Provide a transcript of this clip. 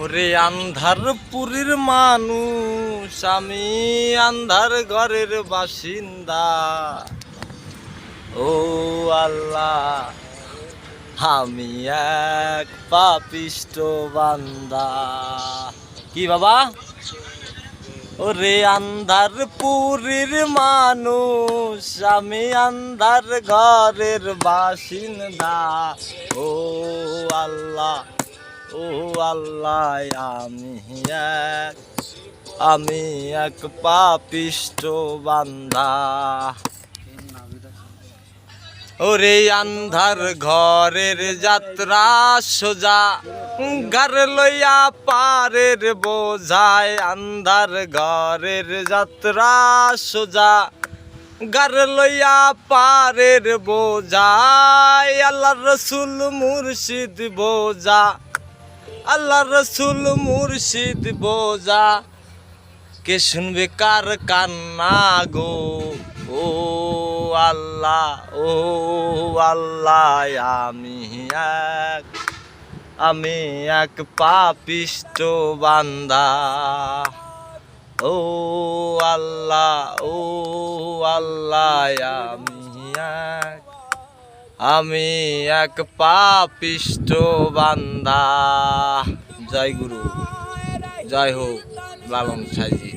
ওরে আন্ধার পুরীর মানুষ আমি, আন্ধার ঘরের বাসিন্দা। ও আল্লাহ, আমি এক পাপিষ্ট বান্দা। কি বাবা? ওরে আন্ধার পুরীর মানুষ আমি, আন্ধার ঘরের বাসিন্দা। ও আল্লাহ, ও আল্লাহ, আমি এক পাপিষ্ট বান্দা। ওরে আন্ধার ঘরের যাত্রা সোজা, গার লইয়া পারের বোঝায়। আন্ধার ঘরের যাত্রা সোজা, গার লইয়া পারের বোঝায়। আল্লাহ রসুল মুর্শিদ বোঝা, আল্লাহ রসুল মুর্শিদ বোঝা, কে শুনবে কার কান্না গো? ও আল্লাহ, ও আল্লাহ, আমি এক পাপিষ্ট বান্দা। ও আল্লাহ, ও আল্লাহ, আমি এক পাপিষ্ট বান্দা। জয় গুরু, জয় হোক লালন সাইজি।